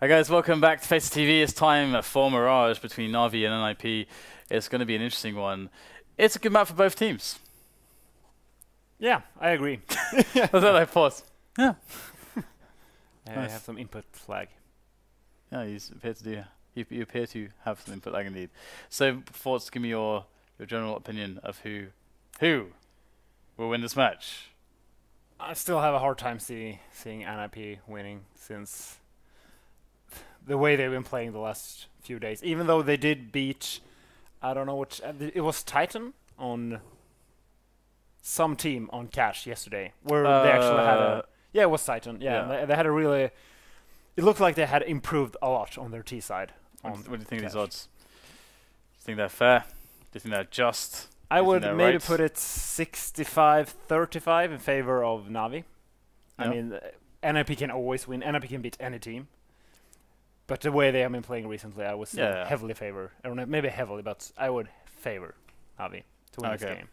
Hi guys, welcome back to FACEIT TV. It's time for Mirage between NaVi and NiP. It's going to be an interesting one. It's a good map for both teams. Yeah, I agree. Was that like pause? Yeah. I Nice. have some input lag. Yeah, you appear to do. You appear to have some input lag indeed. So, thoughts? Give me your general opinion of who will win this match. I still have a hard time seeing NiP winning since the way they've been playing the last few days. Even though they did beat, I don't know what it was, Titan on some team on Cash yesterday, where they actually had a it was Titan. Yeah. They had a really. It looked like they had improved a lot on their T side. What do you think of these odds? Do you think they're fair? Do you think they're just? I would maybe put it 65-35 in favor of NaVi. I mean, NiP can always win. NiP can beat any team. But the way they have been playing recently, I would say heavily favor. I don't know, maybe heavily, but I would favor NaVi to win this game.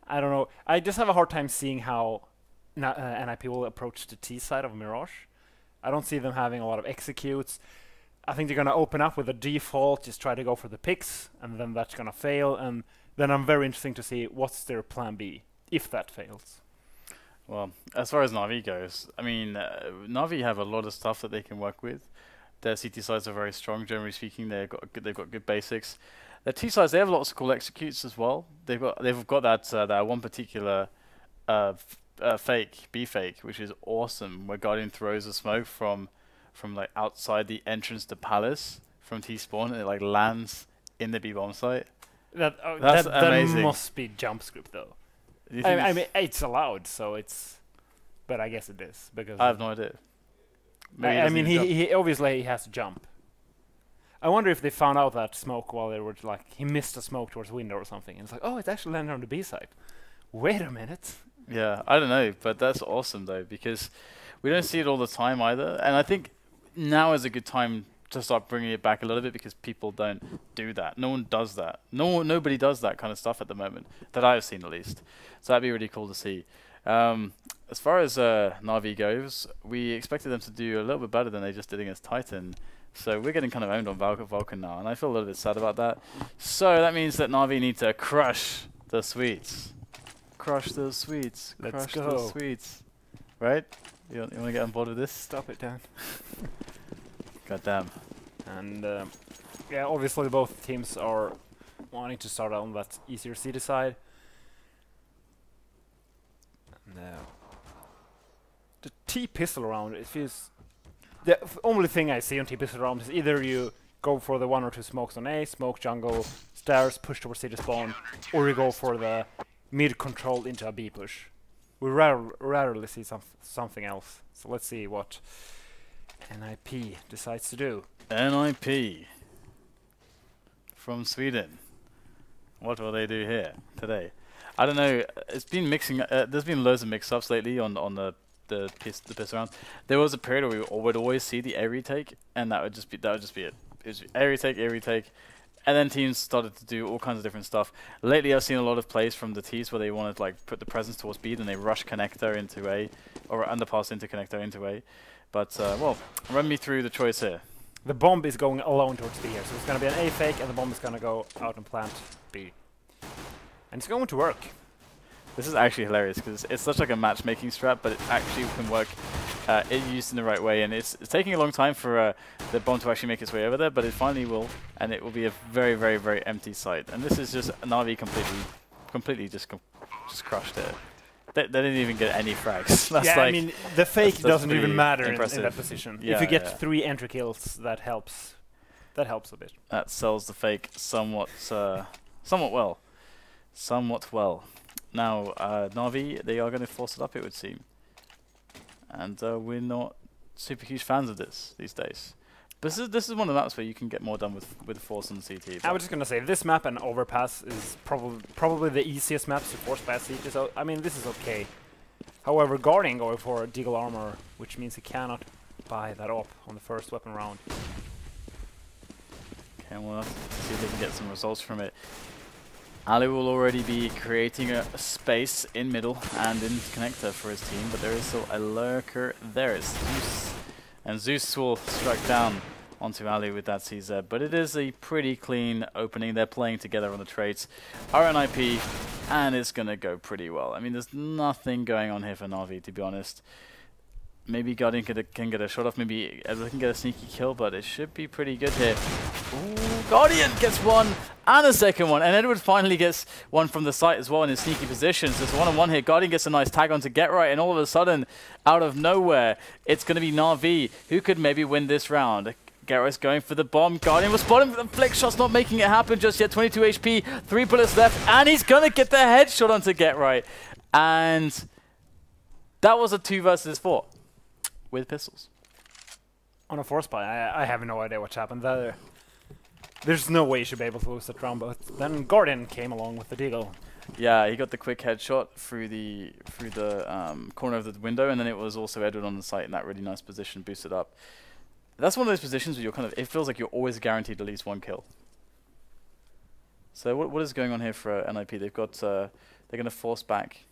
I don't know. I just have a hard time seeing how NiP will approach the T side of Mirage. I don't see them having a lot of executes. I think they're going to open up with a default, just try to go for the picks, and then that's going to fail. And then I'm very interesting to see what's their plan B if that fails. Well, as far as NaVi goes, I mean, NaVi have a lot of stuff that they can work with. Their CT sides are very strong, generally speaking. They've got good basics. Their T sides, they have lots of cool executes as well. They've got that one particular B fake, which is awesome, where Guardian throws a smoke from like outside the entrance to Palace from T spawn, and it like lands in the B bomb site. That's amazing. That must be jump script though. I mean, it's allowed, so it's. But I guess it is because I have no idea. I mean, he obviously has to jump. I wonder if they found out that smoke while they were like he missed a smoke towards the window or something, and it's like, oh, it's actually landed on the B side. Wait a minute. Yeah, I don't know, but that's awesome though, because we don't see it all the time either, and I think now is a good time to start bringing it back a little bit because people don't do that. No one does that. Nobody does that kind of stuff at the moment that I've seen at least. So that'd be really cool to see. As far as NaVi goes, we expected them to do a little bit better than they just did against Titan. So we're getting kind of owned on Vulcan now, and I feel a little bit sad about that. So that means that NaVi need to crush the sweets. Crush those sweets. Let's crush those sweets. Right? You want to get on board with this? Stop it, Dan. God damn. And yeah, obviously both teams are wanting to start on that easier city side. No. The T pistol round, it feels. The only thing I see on T pistol round is either you go for the 1 or 2 smokes on A, smoke jungle, stairs, push towards city spawn, or you go for the mid control into a B push. We rarely see something else. So let's see what NiP decides to do. NiP from Sweden. What will they do here today? I don't know. It's been mixing. There's been loads of mix-ups lately on the piss round. There was a period where we would always see the air retake, and that would just be it. It was air retake, and then teams started to do all kinds of different stuff. Lately, I've seen a lot of plays from the T's where they wanted to like put the presence towards B, and they rush connector into A, or underpass into connector into A. But well, run me through the choice here. The bomb is going alone towards B here, so it's going to be an A fake, and the bomb is going to go out and plant B. And it's going to work. This is actually hilarious because it's such like a matchmaking strat, but it actually can work if used in the right way. And it's taking a long time for the bomb to actually make its way over there, but it finally will, and it will be a very, very, very empty site. And this is just NaVi completely just crushed it. They didn't even get any frags. That's yeah, like, I mean the fake doesn't even matter in that position. Yeah, if you get 3 entry kills, that helps. That helps a bit. That sells the fake somewhat well. Somewhat well. Now, NaVi, they are going to force it up, it would seem. And we're not super huge fans of this these days. This is one of the maps where you can get more done with force on the CT. I was just going to say, this map and Overpass is probably the easiest maps to force by a CT, so I mean, this is okay. However, Guardian going for Deagle Armor, which means he cannot buy that up on the first weapon round. Okay, well, let's see if they can get some results from it. Allu will already be creating a space in middle and in connector for his team, but there is still a lurker there. It's Zeus And Zeus will strike down onto allu with that CZ, but it is a pretty clean opening. They're playing together on the traits. NiP, and it's going to go pretty well. I mean, there's nothing going on here for Na'Vi, to be honest. Maybe Guardian can get a shot off, maybe Edward can get a sneaky kill, but it should be pretty good here. Ooh, Guardian gets one and a second one, and Edward finally gets one from the site as well in his sneaky positions. There's 1-on-1 here. Guardian gets a nice tag on to get right, and all of a sudden, out of nowhere, it's going to be Na'Vi who could maybe win this round. Garrett's going for the bomb. Guardian will spot him. The flick shot's not making it happen just yet. 22 HP, 3 bullets left, and he's going to get the headshot onto Get Right. And that was a 2 versus 4 with pistols. On a force buy, I have no idea what happened there. There's no way you should be able to lose that round, but then Guardian came along with the deagle. Yeah, he got the quick headshot through the corner of the window, and then it was also Edward on the site in that really nice position, boosted up. That's one of those positions where you're kind of, it feels like you're always guaranteed at least 1 kill. So what is going on here for NiP? They've got, they're going to force back.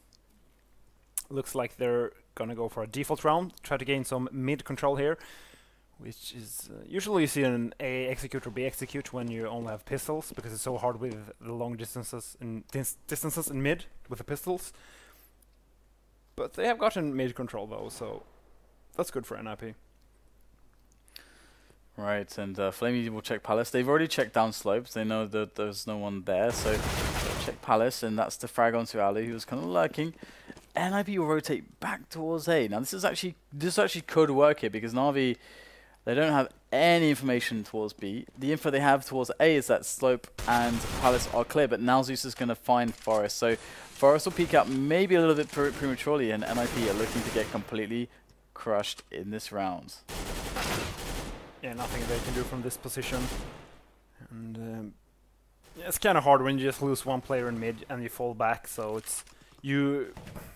Looks like they're going to go for a default round, try to gain some mid control here, which is, usually you see an A execute or B execute when you only have pistols, because it's so hard with the long distances in mid with the pistols. But they have gotten mid control though, so that's good for NiP. Right, and flamie will check Palace. They've already checked down slopes. They know that there's no one there, so they'll check Palace, and that's the frag onto allu, who was kind of lurking. NiP will rotate back towards A. Now this actually could work here, because Na'Vi, they don't have any information towards B. The info they have towards A is that slope and Palace are clear, but now Zeus is going to find Forest. So Forest will peek out maybe a little bit prematurely, and NiP are looking to get completely crushed in this round. Yeah, nothing they can do from this position. And yeah, it's kind of hard when you just lose 1 player in mid and you fall back, so it's you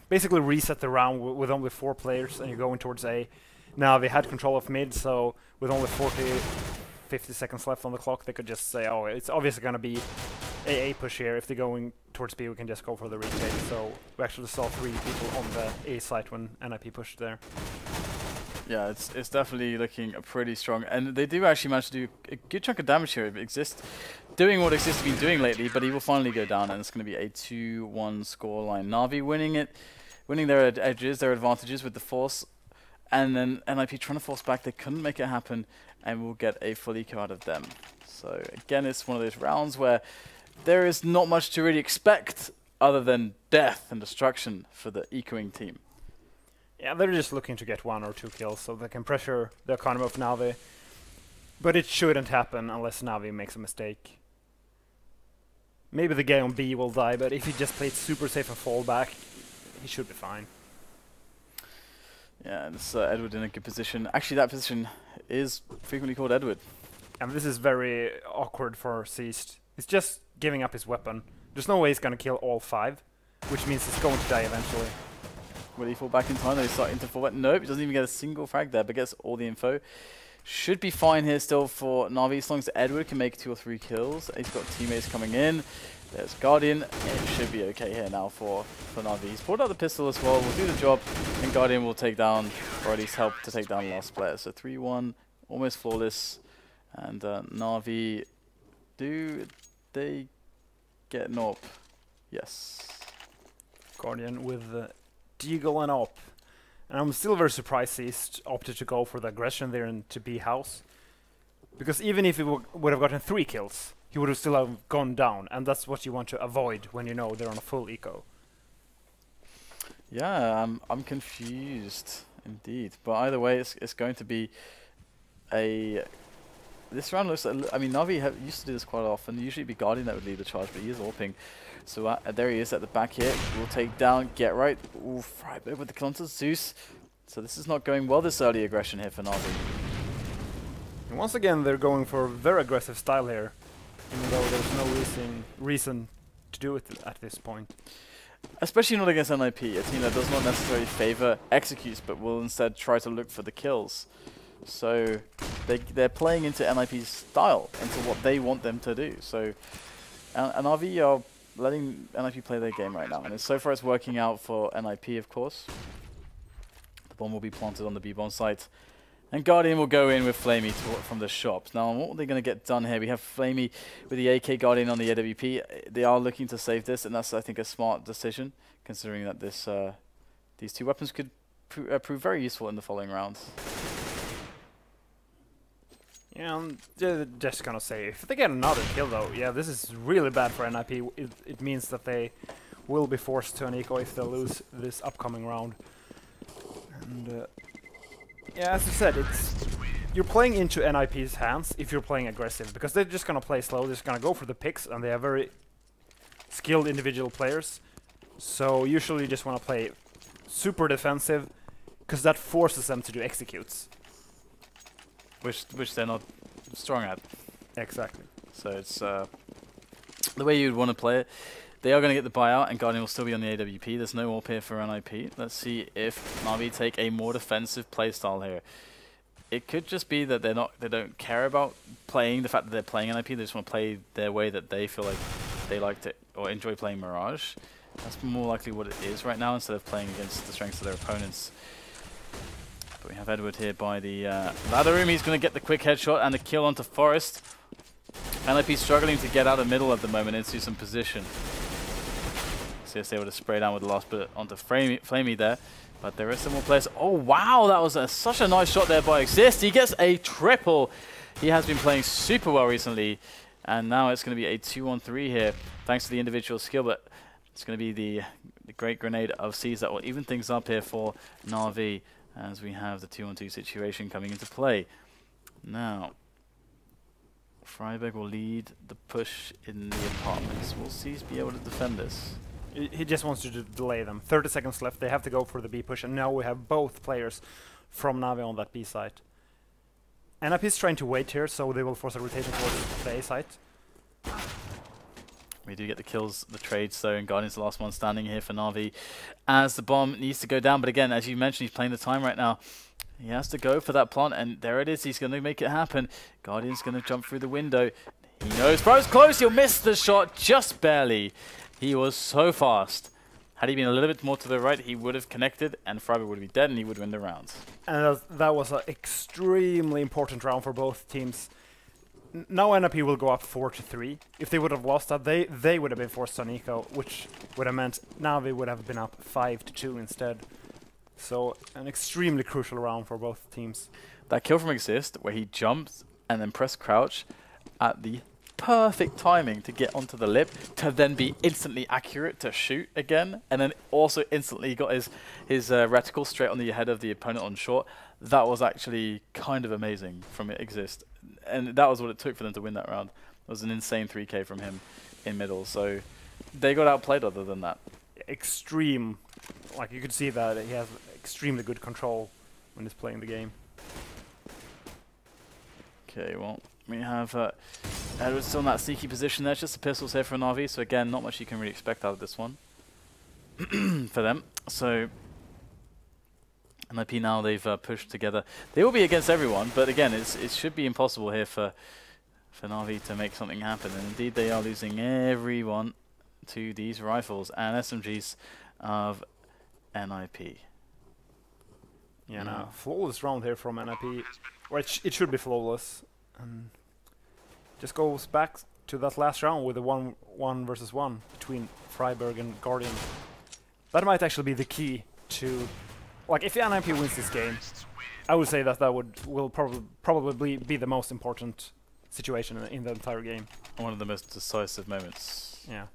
basically reset the round with only 4 players and you're going towards A. Now they had control of mid, so with only 50 seconds left on the clock, they could just say, oh, it's obviously going to be A push here. If they're going towards B, we can just go for the retake. So we actually saw 3 people on the A site when NiP pushed there. Yeah, it's definitely looking pretty strong, and they do actually manage to do a good chunk of damage here. Xizt doing what Xizt has been doing lately, but he will finally go down, and it's going to be a 2-1 scoreline. Na'Vi winning their edges, their advantages with the force, and then NiP trying to force back. They couldn't make it happen, and we'll get a full eco out of them. So again, it's one of those rounds where there is not much to really expect other than death and destruction for the ecoing team. Yeah, they're just looking to get 1 or 2 kills so they can pressure the economy of Na'Vi. But it shouldn't happen unless Na'Vi makes a mistake. Maybe the guy on B will die, but if he just plays super safe and fall back, he should be fine. Yeah, and it's Edward in a good position. Actually, that position is frequently called Edward. And this is very awkward for Xizt. He's just giving up his weapon. There's no way he's going to kill all 5, which means he's going to die eventually. Will he fall back in time? He's starting to fall back. Nope, he doesn't even get a single frag there, but gets all the info. Should be fine here still for Na'Vi, as long as Edward can make 2 or 3 kills. He's got teammates coming in. There's Guardian. It should be okay here now for Na'Vi. He's pulled out the pistol as well. We'll do the job, and Guardian will take down, or at least help to take down the last player. So 3-1, almost flawless. And Na'Vi, do they get NOP? Yes. Guardian with deagle and op. And I'm still very surprised Xizt opted to go for the aggression there into B house. Because even if he would have gotten 3 kills, he would have still have gone down. And that's what you want to avoid when you know they're on a full eco. Yeah, I'm confused indeed. But either way, it's going to be a... This round looks... I mean, Na'Vi used to do this quite often. Usually it'd be Guardian that would lead the charge, but he is AWPing. So there he is at the back here. We'll take down, get right. Ooh, Friberg with the counter, Zeus. So this is not going well, this early aggression here for Na'Vi. And once again, they're going for a very aggressive style here, even though there's no reason to do it at this point. Especially not against NiP, a team that does not necessarily favor executes, but will instead try to look for the kills. So they're playing into NiP's style, into what they want them to do. So Na'Vi are letting NiP play their game right now, and so far it's working out for NiP, of course. The bomb will be planted on the B-bomb site, And Guardian will go in with flamie from the shops. Now, what are they going to get done here? We have flamie with the AK Guardian on the AWP. They are looking to save this, and that's, I think, a smart decision, considering that this these two weapons could prove very useful in the following rounds. Yeah, I'm just gonna say, if they get another kill though, yeah, this is really bad for NiP. It means that they will be forced to an eco if they lose this upcoming round. And yeah, as you said, you're playing into NiP's hands if you're playing aggressive, because they're just gonna play slow, they're just gonna go for the picks, and they are very skilled individual players. So usually you just wanna play super defensive, because that forces them to do executes. Which they're not strong at. Exactly. So it's the way you'd want to play it. They are going to get the buyout, and Guardian will still be on the AWP. There's no AWP here for NiP. Let's see if NaVi take a more defensive playstyle here. It could just be that they don't care about playing the fact that they're playing NiP. They just want to play their way that they feel like they like to or enjoy playing Mirage. That's more likely what it is right now, instead of playing against the strengths of their opponents. But we have Edward here by the ladder room. He's going to get the quick headshot and the kill onto Forest. NiP struggling to get out of the middle at the moment into some position. CS able to spray down with the last bullet onto flamie there. But there is some more players. Oh, wow, that was such a nice shot there by Xizt. He gets a triple. He has been playing super well recently. And now it's going to be a 2-on-3 here, thanks to the individual skill. But it's going to be the great grenade of Xizt that will even things up here for NaVi, as we have the 2-on-2 situation coming into play. Now, Friberg will lead the push in the apartments. Will Xizt be able to defend this? He just wants to delay them. 30 seconds left. They have to go for the B push, and now we have both players from NaVi on that B site. NiP is trying to wait here, so they will force a rotation towards the A site. We do get the kills, the trades though, and Guardian's the last one standing here for NaVi as the bomb needs to go down. But again, as you mentioned, he's playing the time right now. He has to go for that plant, and there it is. He's going to make it happen. Guardian's going to jump through the window. He knows, bro's close. He'll miss the shot just barely. He was so fast. Had he been a little bit more to the right, he would have connected, and Friberg would be dead, and he would win the round. And that was an extremely important round for both teams. Now NiP will go up 4-3. If they would have lost that, they would have been forced on eco, which would have meant NaVi would have been up 5-2 instead. So an extremely crucial round for both teams. That kill from Xizt, where he jumped and then pressed crouch at the perfect timing to get onto the lip, to then be instantly accurate to shoot again, and then also instantly got his reticle straight on the head of the opponent on short. That was actually kind of amazing from Xizt, and that was what it took for them to win that round. It was an insane 3K from him in middle, so they got outplayed other than that. Extreme, like you could see that he has extremely good control when he's playing the game. Okay, well, we have Edward still in that sneaky position there. It's just the pistols here for NaVi, so again, not much you can really expect out of this one for them. So NiP now, they've pushed together. They will be against everyone, but again, it should be impossible here for NaVi to make something happen. And indeed, they are losing everyone to these rifles and SMGs of NiP. Yeah, no, flawless round here from NiP. Or it should be flawless. Just goes back to that last round with a 1 versus 1 between Friberg and Guardian. That might actually be the key to, like, if NiP wins this game, I would say that will probably be the most important situation in the entire game. One of the most decisive moments. Yeah.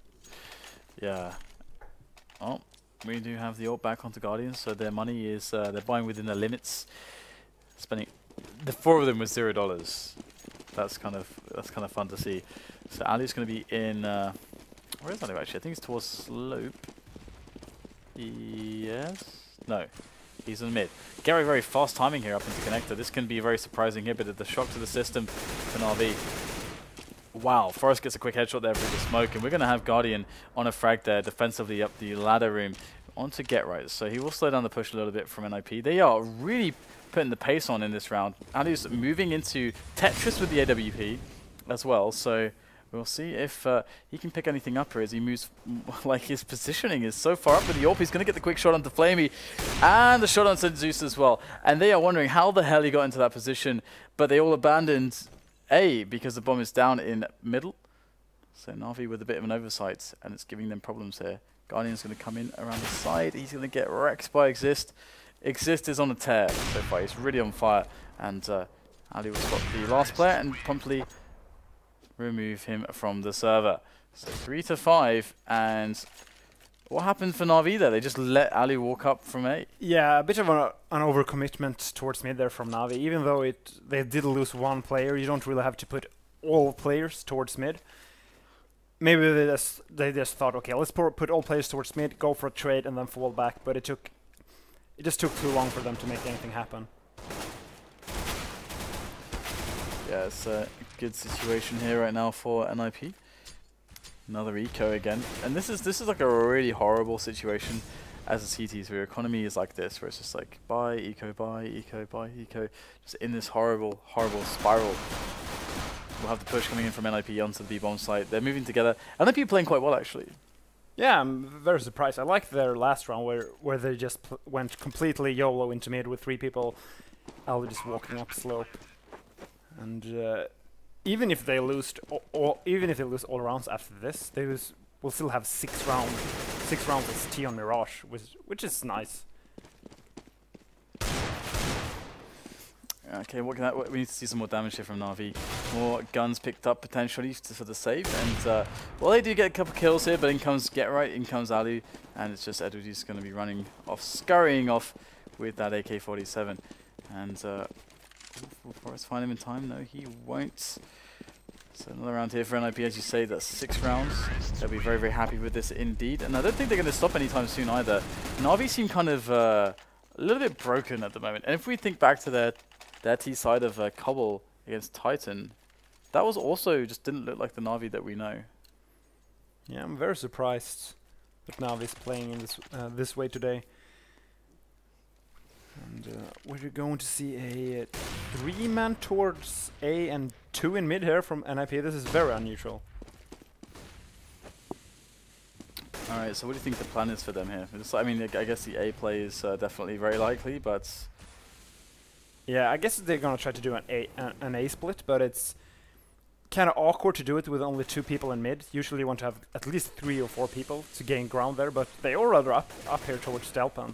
Yeah. Oh, we do have the ult back onto Guardians, so their money is they're buying within their limits, spending. The 4 of them was $0. That's kind of fun to see. So Allu's going to be in. Where is Allu actually? I think he's towards slope. Yes. No. He's in mid. Very, very fast timing here up into connector. This can be very surprising here, but the shock to the system for NaVi. Wow, Forest gets a quick headshot there through the smoke, and we're going to have Guardian on a frag there defensively up the ladder room onto Get Right. So he will slow down the push a little bit from NiP. They are really putting the pace on in this round. Allu's moving into Tetris with the AWP as well, so We'll see if he can pick anything up here as he moves. Like, his positioning is so far up with the AWP. He's going to get the quick shot onto flamie, and the shot onto Zeus as well. And they are wondering how the hell he got into that position, but they all abandoned A because the bomb is down in middle. So NaVi with a bit of an oversight, and it's giving them problems here. Guardian's going to come in around the side. He's going to get wrecked by Xizt. Xizt is on a tear so far. He's really on fire, and allu will spot the last player and promptly remove him from the server. So 3-5, and what happened for NaVi there? They just let allu walk up from A. Yeah, a bit of an overcommitment towards mid there from NaVi. Even though they did lose one player, you don't really have to put all players towards mid. Maybe they just thought, okay, let's put all players towards mid, go for a trade, and then fall back. But it just took too long for them to make anything happen. Yeah, it's a good situation here right now for NiP. Another eco again, and this is like a really horrible situation as a CTs, where your economy is like this, where it's just like buy eco, buy eco, buy eco, just in this horrible spiral. We'll have the push coming in from NiP onto the B-bomb site. They're moving together. NiP playing quite well, actually. Yeah, I'm very surprised. I liked their last round where they just went completely YOLO into mid with 3 people, allu just walking up slope. And even if they lose all rounds after this, they will still have 6 rounds as T on Mirage, which is nice. Okay, we need to see some more damage here from NaVi. More guns picked up potentially for the save, and well, they do get a couple kills here, but in comes Get Right, in comes allu, and it's just Edward who's going to be running off, scurrying off with that AK-47, and will Forrest find him in time? No, he won't. So another round here for NiP, as you say, that's 6 rounds. They'll be very, very happy with this indeed, and I don't think they're going to stop anytime soon either. NaVi seem kind of a little bit broken at the moment, and if we think back to their T side of Cobble against Titan, that was also just didn't look like the NaVi that we know. Yeah, I'm very surprised that NaVi's playing in this way today. And we're going to see a 3-man towards A and 2 in mid here from NiP. This is very unusual. Alright, so what do you think the plan is for them here? I mean, I guess the A play is definitely very likely, but... Yeah, I guess they're gonna try to do an A split, but it's kind of awkward to do it with only 2 people in mid. Usually you want to have at least 3 or 4 people to gain ground there, but they all rather up here towards Delpan.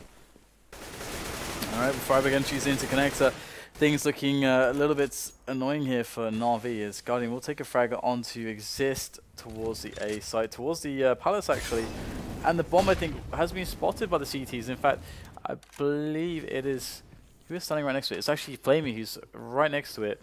Alright, Friberg entries into connector. Things looking a little bit annoying here for NaVi, as Guardian will take a frag onto Xizt towards the A site, towards the Palace actually. And the bomb, I think, has been spotted by the CTs. In fact, I believe it is... Who is standing right next to it? It's actually flamie who's right next to it.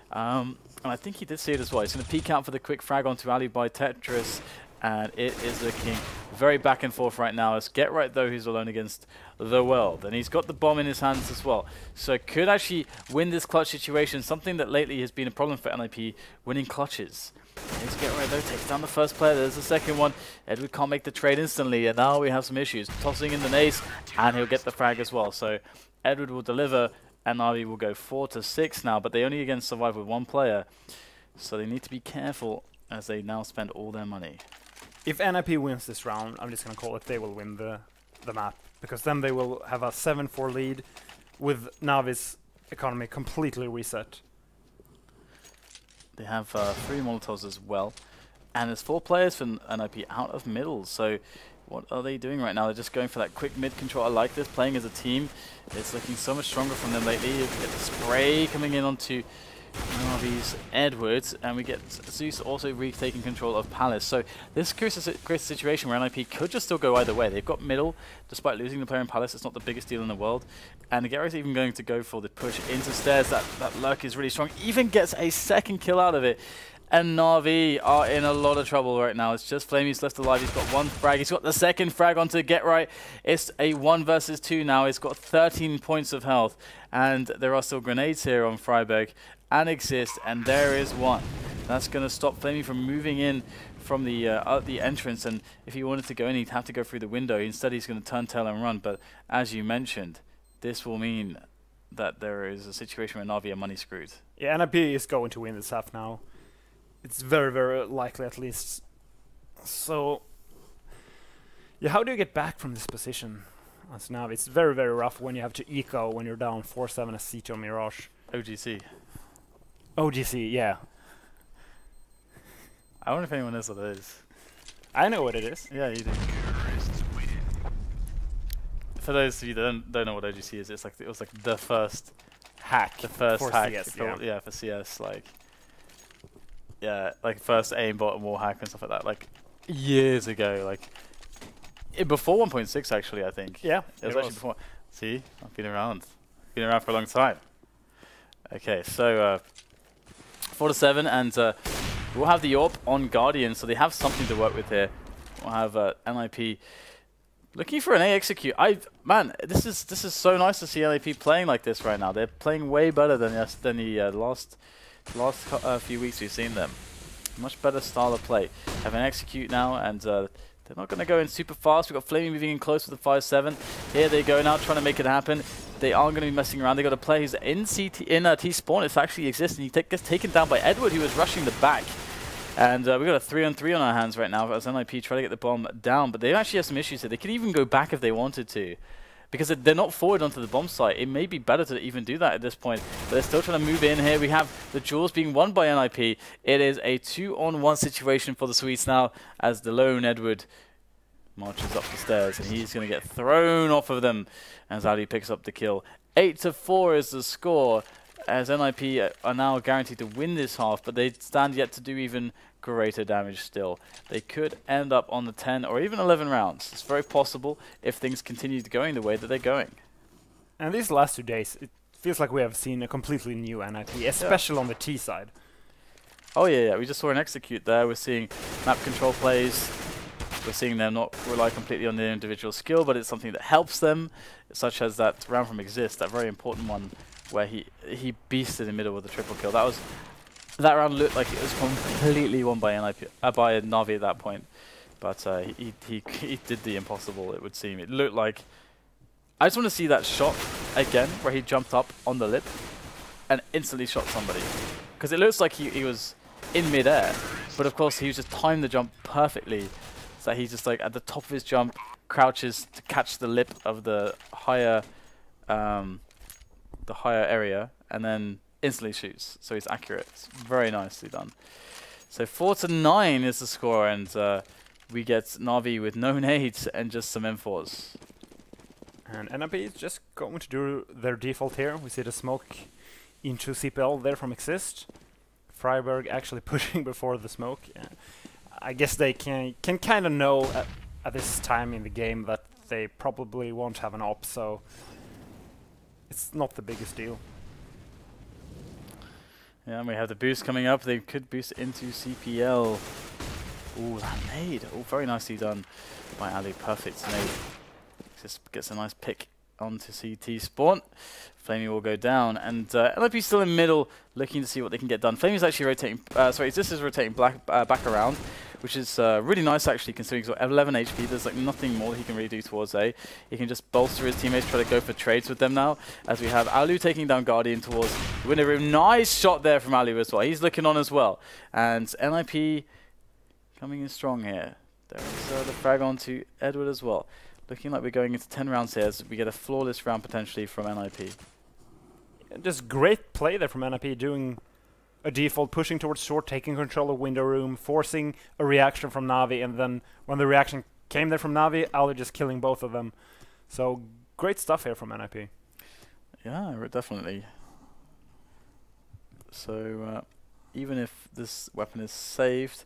And I think he did see it as well. He's going to peek out for the quick frag onto allu by Tetris. And it is looking very back and forth right now. As Get Right, though, who's alone against the world. And he's got the bomb in his hands as well. So could actually win this clutch situation. Something that lately has been a problem for NiP, winning clutches. Here's Get Right, though, takes down the first player. There's the second one. Edward can't make the trade instantly. And now we have some issues. Tossing in the nades. And he'll get the frag as well. So Edward will deliver, and NaVi will go 4-6 now, but they only again survive with 1 player, so they need to be careful as they now spend all their money. If NiP wins this round, I'm just going to call it they will win the map, because then they will have a 7-4 lead with NaVi's economy completely reset. They have 3 Molotovs as well, and there's 4 players for NiP out of middle, so what are they doing right now? They're just going for that quick mid control. I like this, playing as a team. It's looking so much stronger from them lately. You get the spray coming in onto NaVi's Edwards, and we get Zeus also retaking control of Palace. So this creates a situation where NiP could just still go either way. They've got middle, despite losing the player in Palace. It's not the biggest deal in the world. And Egor's even going to go for the push into stairs. That lurk is really strong. Even gets a second kill out of it. And NaVi are in a lot of trouble right now. It's just flamie's left alive. He's got 1 frag. He's got the second frag onto Get Right. It's a 1 versus 2 now. He's got 13 points of health. And there are still grenades here on Friberg and Xizt. And there is 1. That's going to stop flamie from moving in from the entrance. And if he wanted to go in, he'd have to go through the window. Instead, he's going to turn tail and run. But as you mentioned, this will mean that there is a situation where NaVi are money screwed. Yeah, NiP is going to win this half now. It's very, very likely at least. So, yeah, how do you get back from this position as NaVi? It's very, very rough when you have to eco when you're down 4-7 as CT on Mirage. OGC. OGC, yeah. I wonder if anyone knows what it is. I know what it is. Yeah, you do. For those of you that don't know what OGC is, it was like the first hack. The first for hack. CS, yeah, for CS, like first aimbot and wall hack and stuff like that, like years ago, like before 1.6 actually, I think. Yeah, it was actually before. See, I've been around for a long time. Okay, so 4-7, and we'll have the AWP on Guardian, so they have something to work with here. We'll have NiP looking for an A execute. Man, this is so nice to see NiP playing like this right now. They're playing way better than the last few weeks we've seen them. Much better style of play. Have an execute now, and they're not going to go in super fast. We've got flamie moving in close with the 5-7. Here they go now, trying to make it happen. They aren't going to be messing around. They got a player who's in T spawn. It's actually exists, and he gets taken down by Edward, who was rushing the back. And we've got a 3-on-3 on our hands right now as NiP try to get the bomb down. But they actually have some issues here. They could even go back if they wanted to, because they're not forward onto the bomb site. It may be better to even do that at this point, but they're still trying to move in here. We have the duels being won by NiP. It is a 2-on-1 situation for the Swedes now, as the lone Edward marches up the stairs, and he's going to get thrown off of them as allu picks up the kill. 8-4 is the score, as NiP are now guaranteed to win this half, but they stand yet to do even greater damage still. They could end up on the 10 or even 11 rounds. It's very possible if things continue going the way that they're going. And these last 2 days, it feels like we have seen a completely new NiP, especially on the T side. Oh yeah, we just saw an execute there. We're seeing map control plays. We're seeing them not rely completely on their individual skill, but it's something that helps them, such as that round from Xizt, that very important one where he beasted in the middle with a triple kill. That round looked like it was completely won by by NaVi at that point, but he did the impossible. It would seem. It looked like. I just want to see that shot again, where he jumped up on the lip and instantly shot somebody, because it looks like he was in midair, but of course he just timed the jump perfectly. So he's just like at the top of his jump, crouches to catch the lip of the higher area, and then instantly shoots. So he's accurate. It's very nicely done. So 4-9 is the score, and we get NaVi with no nades and just some M4s. And NiP is just going to do their default here. We see the smoke into CPL there from Xizt. Friberg actually pushing before the smoke. I guess they can kind of know at this time in the game that they probably won't have an op, so it's not the biggest deal. Yeah, and we have the boost coming up. They could boost into CPL. Ooh, that nade. Oh, very nicely done by allu. Perfect nade. Just gets a nice pick onto CT spawn. flamie will go down, and NiP still in middle, looking to see what they can get done. flamie's actually rotating. This is rotating back around, which is really nice actually, considering he's got 11 HP. There's like nothing more he can really do towards A. He can just bolster his teammates, try to go for trades with them now, as we have allu taking down Guardian towards the window room. Nice shot there from allu as well. He's looking on as well, and NiP coming in strong here. There is the frag onto Edward as well. Looking like we're going into 10 rounds here, as we get a flawless round potentially from NiP. Just great play there from NiP, doing a default, pushing towards short, taking control of window room, forcing a reaction from NaVi, and then when the reaction came there from NaVi, allu just killing both of them. So great stuff here from NiP. Yeah, definitely. So even if this weapon is saved,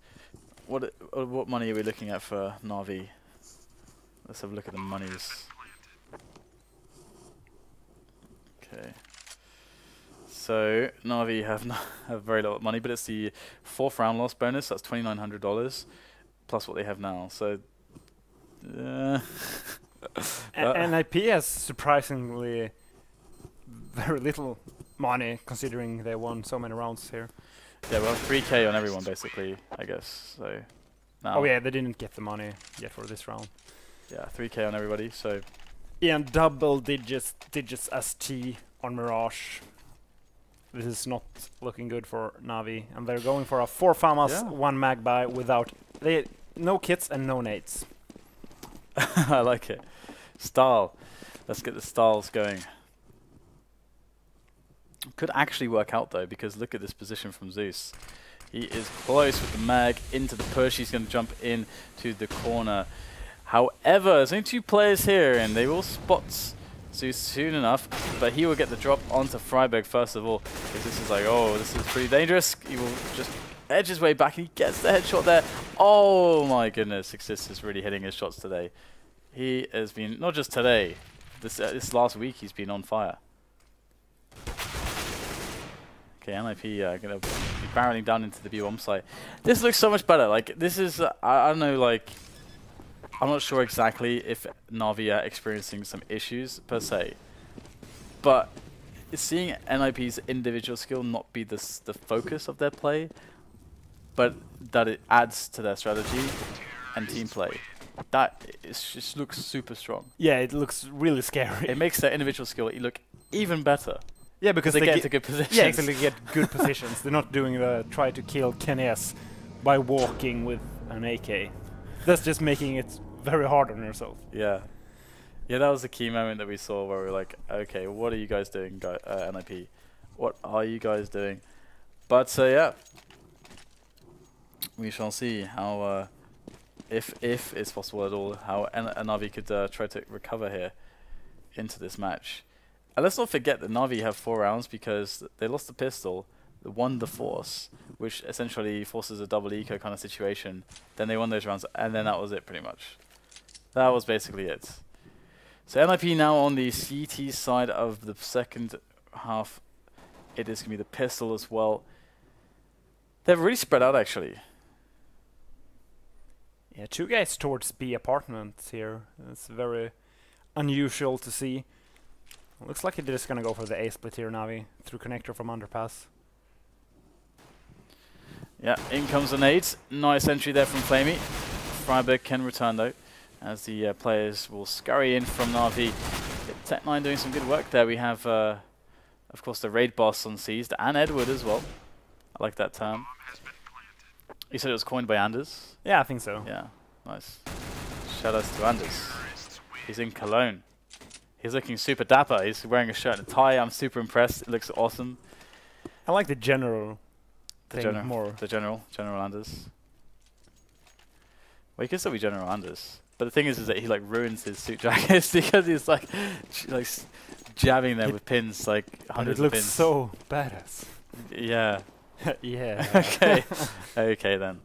what money are we looking at for NaVi? Let's have a look at the monies. Okay. So NaVi have very little money, but it's the 4th round loss bonus. That's $2,900 plus what they have now. So NiP has surprisingly very little money, considering they won so many rounds here. Yeah, well, 3K on everyone basically, I guess. So now. Oh yeah, they didn't get the money yet for this round. Yeah, 3K on everybody. So yeah, and double digits ST on Mirage. This is not looking good for NaVi, and they're going for a 4 FAMAS, 1 Magpie without no kits and no nades. I like it. Style. Let's get the styles going. Could actually work out though, because look at this position from Zeus. He is close with the mag into the push. He's going to jump in to the corner. However, there's only 2 players here, and they will spot Zeus soon enough, but he will get the drop onto Friberg first of all, because this is like, oh, this is pretty dangerous. He will just edge his way back, and he gets the headshot there. Oh my goodness, Xizt is really hitting his shots today. He has been, not just today, this last week he's been on fire. Okay, NiP going to be barreling down into the B-bomb site. This looks so much better. Like, this is, I don't know, like, I'm not sure exactly if NaVi are experiencing some issues per se, but seeing NiP's individual skill not be the focus of their play, but that it adds to their strategy and team play, that just looks super strong. Yeah, it looks really scary. It makes their individual skill look even better. Yeah, because they get into good positions. Yeah, exactly, they get good positions. They're not doing the try to kill Kenes by walking with an AK. That's just making it very hard on yourself. Yeah. Yeah, that was the key moment that we saw where we were like, okay, what are you guys doing, NiP? What are you guys doing? But, yeah. We shall see how, if it's possible at all, how NaVi could try to recover here into this match. And let's not forget that NaVi have 4 rounds because they lost the pistol, they won the force, which essentially forces a double eco kind of situation. Then they won those rounds, and then that was it pretty much. That was basically it. So NiP now on the CT side of the second half. It is going to be the pistol as well. They're really spread out actually. Yeah, 2 guys towards B apartments here. It's very unusual to see. Looks like they're just gonna go for the A split here, NaVi, through connector from underpass. Yeah, in comes the nades. Nice entry there from flamie. Friberg can return though, as the players will scurry in from NaVi. Tech9 doing some good work there. We have, of course, the raid boss on Xizt and Edward as well. I like that term. You said it was coined by Anders? Yeah, I think so. Yeah, nice. Shoutouts to Anders. He's in Cologne. He's looking super dapper. He's wearing a shirt and a tie. I'm super impressed. It looks awesome. I like the general thing more. The General Anders. Well, he can still be General Anders. But the thing is that he like ruins his suit jackets because he's like jabbing them with pins, like hundreds of pins. It looks so badass. Yeah. Yeah. Okay. Okay then.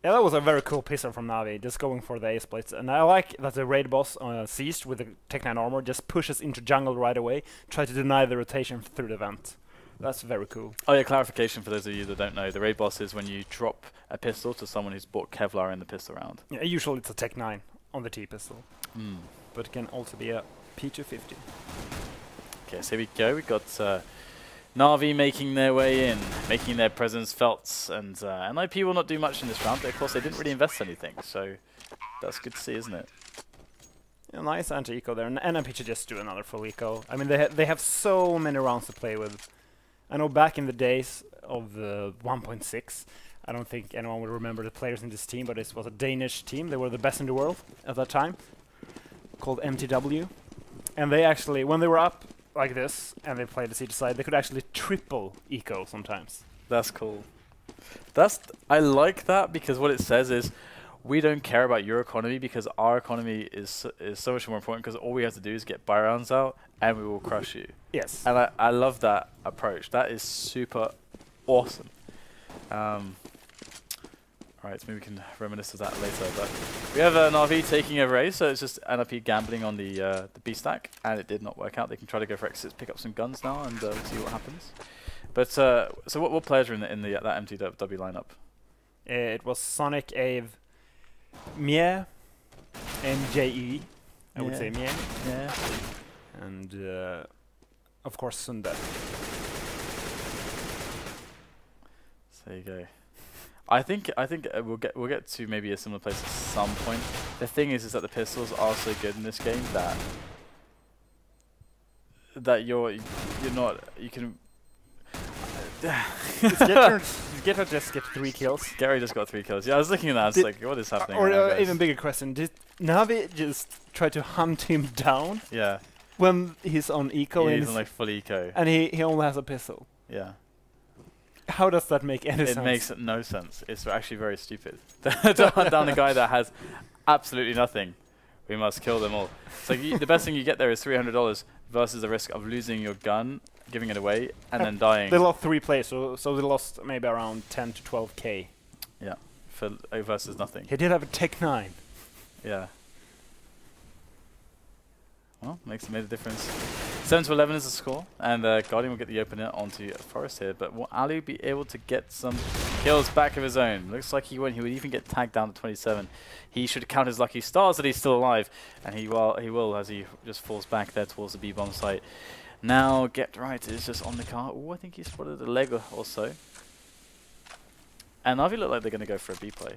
Yeah, that was a very cool pistol from NaVi, just going for the A splits. And I like that the raid boss Xizt with the Tech9 armor just pushes into jungle right away, try to deny the rotation through the vent. That's very cool. Oh yeah, clarification for those of you that don't know. The raid boss is when you drop a pistol to someone who's bought Kevlar in the pistol round. Yeah, usually it's a Tech9 on the T pistol. Mm. But it can also be a P250. Okay, so here we go. We've got NaVi making their way in, making their presence felt, and NiP will not do much in this round, but of course they didn't really invest anything, so that's good to see, isn't it? Yeah, nice anti-eco there, and NiP should just do another full eco. I mean, they have so many rounds to play with. I know back in the days of the 1.6, I don't think anyone would remember the players in this team, but it was a Danish team. They were the best in the world at that time, called MTW. And they actually, when they were up like this, and they played the CT side, they could actually triple eco sometimes. That's cool. I like that because what it says is we don't care about your economy because our economy is so much more important because all we have to do is get buy rounds out and we will crush you. Yes. And I love that approach. That is super awesome. Alright, so maybe we can reminisce of that later. But we have NaVi taking over A, so it's just NiP gambling on the B stack, and it did not work out. They can try to go for exits, pick up some guns now, and see what happens. But so what players are in that MTW lineup? It was Sonic, Ave, Mie, and JE. I would say Mie. Yeah. And of course Sundar. So there you go. I think we'll get to maybe a similar place at some point. The thing is that the pistols are so good in this game that you can Geta just get 3 kills. Gary just got 3 kills. Yeah, I was looking at that. It's like, what is happening? Or right now, even bigger question: did NaVi just try to hunt him down? Yeah. When he's on eco, Yeah, he's on like full eco. and he only has a pistol. Yeah. How does that make any sense? It makes no sense. It's actually very stupid. To hunt down a guy that has absolutely nothing. We must kill them all. So the best thing you get there is $300 versus the risk of losing your gun, giving it away, and then dying. They lost 3 players, so they lost maybe around 10 to 12k. Yeah, for versus nothing. He did have a Tech 9. Yeah. Well, made a difference. 7-11 is the score, and Guardian will get the opener onto Forest here. But will Allu be able to get some kills back of his own? Looks like he won't. He would even get tagged down to 27. He should count his lucky stars that he's still alive, and he will as he just falls back there towards the B-bomb site. Now, Get Right is just on the car. Oh, I think he spotted a leg or so. And NaVi look like they're going to go for a B play.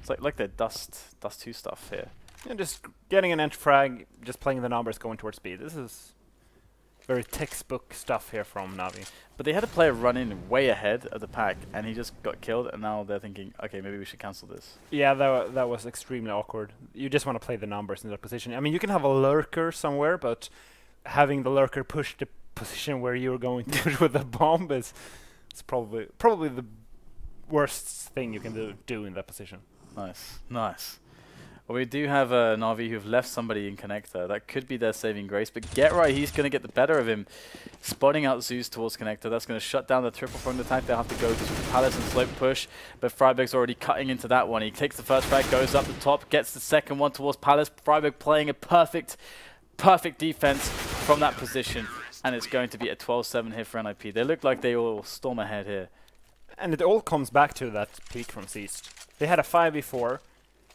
It's like their Dust 2 stuff here. Yeah, just getting an entry frag, just playing the numbers, going towards B. This is very textbook stuff here from NaVi. But they had a player run in way ahead of the pack, and he just got killed, and now they're thinking, okay, maybe we should cancel this. Yeah, that was extremely awkward. You just want to play the numbers in that position. I mean, you can have a lurker somewhere, but having the lurker push the position where you're going to push with the bomb is probably the worst thing you can do in that position. Nice, nice. Well, we do have NaVi who've left somebody in connector. That could be their saving grace, but Get Right, he's going to get the better of him. Spotting out Zeus towards connector. That's going to shut down the triple front attack. They'll have to go to Palace and slope push, but Friberg's already cutting into that one. He takes the first frag, goes up the top, gets the second one towards Palace. Friberg playing a perfect defense from that position, and it's going to be a 12-7 hit for NiP. They look like they will storm ahead here. And it all comes back to that peak from Xizt. They had a 5v4.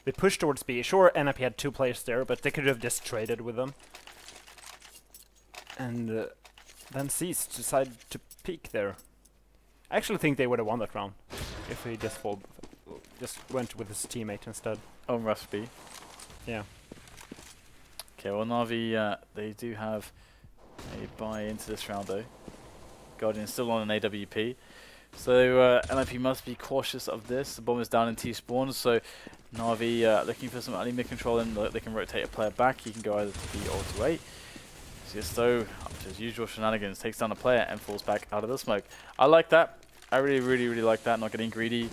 They pushed towards B. Sure, NiP had 2 players there, but they could have just traded with them. And then Xizt decided to peek there. I actually think they would have won that round if he just went with his teammate instead. On Rush B. Yeah. Okay, well NaVi, they do have a buy into this round though. Guardian is still on an AWP. So NiP must be cautious of this. The bomb is down in T-spawn, so NaVi looking for some early mid control, and they can rotate a player back. He can go either to B or to A. Xizt, up to his usual shenanigans, takes down a player and falls back out of the smoke. I like that. I really like that. Not getting greedy.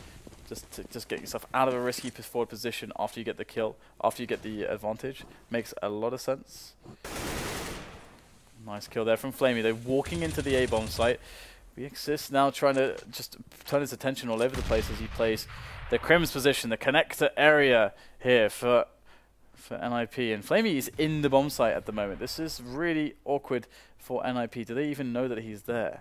Just getting yourself out of a risky forward position after you get the kill, after you get the advantage. Makes a lot of sense. Nice kill there from flamie. They're walking into the A-bomb site. Xizt now trying to just turn his attention all over the place as he plays the Crim's position, the connector area here for NiP. And flamie is in the bomb site at the moment. This is really awkward for NiP. Do they even know that he's there?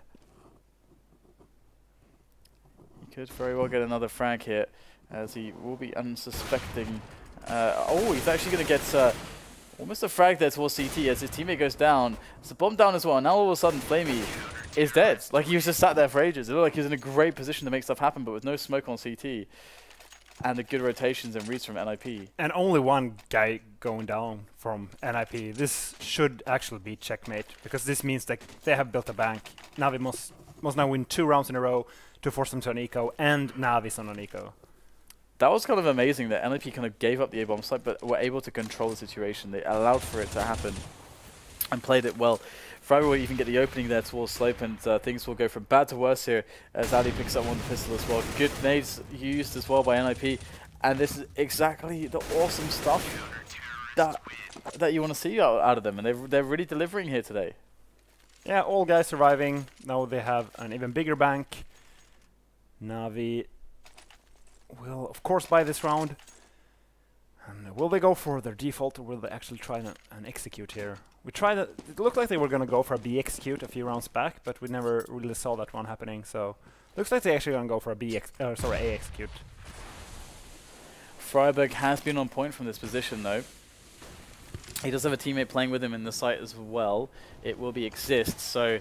He could very well get another frag here, as he will be unsuspecting. Oh, he's actually going to get almost a frag there towards CT as his teammate goes down. It's a bomb down as well. Now all of a sudden flamie is dead. Like, he was just sat there for ages. It looked like he was in a great position to make stuff happen, but with no smoke on CT and the good rotations and reads from NiP. And only one guy going down from NiP. This should actually be checkmate, because this means that they have built a bank. NaVi must now win 2 rounds in a row to force them to an eco, and NaVi's on an eco. That was kind of amazing that NiP kind of gave up the A-bomb site, but were able to control the situation. They allowed for it to happen and played it well. Friberg will even get the opening there towards slope, and things will go from bad to worse here as Allu picks up one pistol as well. Good nades used as well by NiP, and this is exactly the awesome stuff that you want to see out of them, and they're really delivering here today. Yeah, all guys surviving. Now they have an even bigger bank. NaVi will, of course, buy this round. And will they go for their default, or will they actually try an execute here? It looked like they were going to go for a B execute a few rounds back, but we never really saw that one happening. So looks like they're actually going to go for a A execute. Friberg has been on point from this position though. He does have a teammate playing with him in the site as well. It will be Xizt. So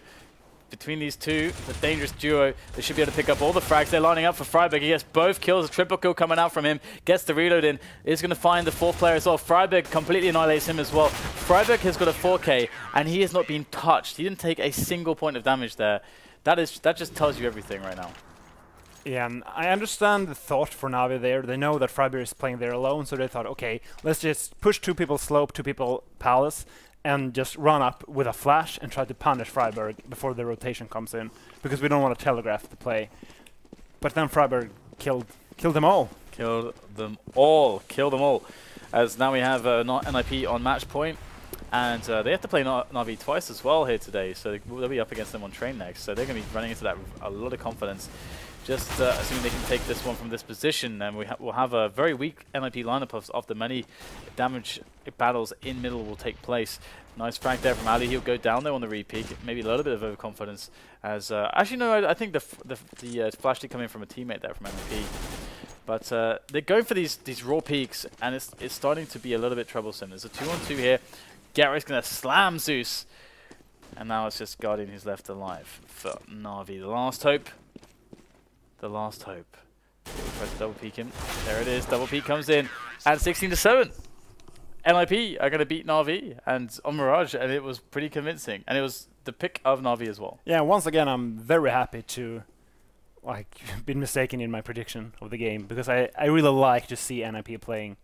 between these two, the dangerous duo, they should be able to pick up all the frags. They're lining up for Friberg. He gets both kills, a triple kill coming out from him, gets the reload in, is going to find the 4th player as well. Friberg completely annihilates him as well. Friberg has got a 4K, and he has not been touched. He didn't take a single point of damage there. that just tells you everything right now. Yeah, and I understand the thought for NaVi there. They know that Friberg is playing there alone, so they thought, okay, let's just push 2 people slope, 2 people palace, and just run up with a flash and try to punish Friberg before the rotation comes in, because we don't want to telegraph the play. But then Friberg killed them all. Killed them all. As now we have NiP on match point, and they have to play NaVi twice as well here today, so they'll be up against them on train next. So they're going to be running into that with a lot of confidence. Just assuming they can take this one from this position, and we'll have a very weak NiP lineup of the many damage battles in middle will take place. Nice frag there from Allu. He'll go down there on the repeat. Maybe a little bit of overconfidence. As actually no, I think the flash did come in from a teammate there from NiP. But they're going for these raw peaks, and it's starting to be a little bit troublesome. There's a 2-on-2 here. Garrett's going to slam Zeus, and now it's just Guardian who's left alive for NaVi. The last hope. The last hope. Try to double peek him. There it is. Double peek comes in at 16-7. NiP are going to beat NaVi and on Mirage, and it was pretty convincing. And it was the pick of NaVi as well. Yeah, once again, I'm very happy to been mistaken in my prediction of the game, because I really like to see NiP playing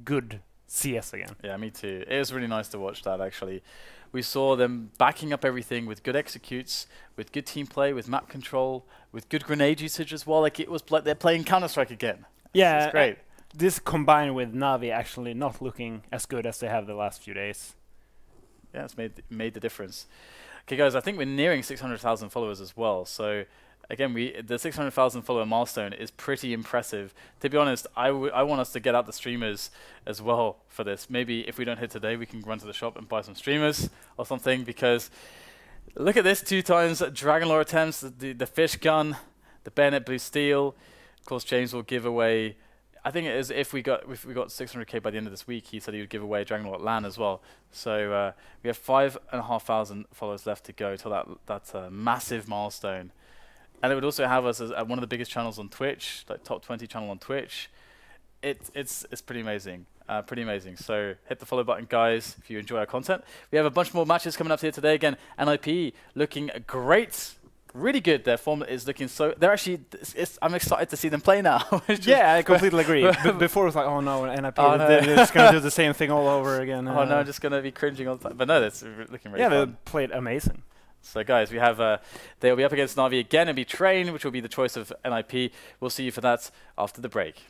good CS again. Yeah, me too. It was really nice to watch that, actually. We saw them backing up everything with good executes, with good team play, with map control, with good grenade usage as well. Like, it was like they're playing Counter-Strike again. Yeah, it's great. This combined with NaVi actually not looking as good as they have the last few days. Yeah, it's made the difference. Okay, guys, I think we're nearing 600,000 followers as well. So, again, the 600,000 follower milestone is pretty impressive. To be honest, I want us to get out the streamers as well for this. Maybe if we don't hit today, we can run to the shop and buy some streamers or something, because look at this 2 times Dragon Lore attempts, the fish gun, the bayonet blue steel. Of course, James will give away, I think it is if we got 600k by the end of this week, he said he would give away Dragon Lore at LAN as well. So we have 5,500 followers left to go till that massive milestone. And it would also have us as one of the biggest channels on Twitch, like top 20 channel on Twitch. It's pretty amazing, So hit the follow button, guys, if you enjoy our content. We have a bunch more matches coming up here today. Again, NiP looking great, really good. Their form is looking so. They're actually. I'm excited to see them play now. Yeah, I completely agree. Before it was like, oh no, NiP, they're just gonna do the same thing all over again. Oh no, I'm just gonna be cringing all the time. But no, that's looking really fun. Yeah, they played amazing. So guys, we have they'll be up against NaVi again and be trained, which will be the choice of NiP. We'll see you for that after the break.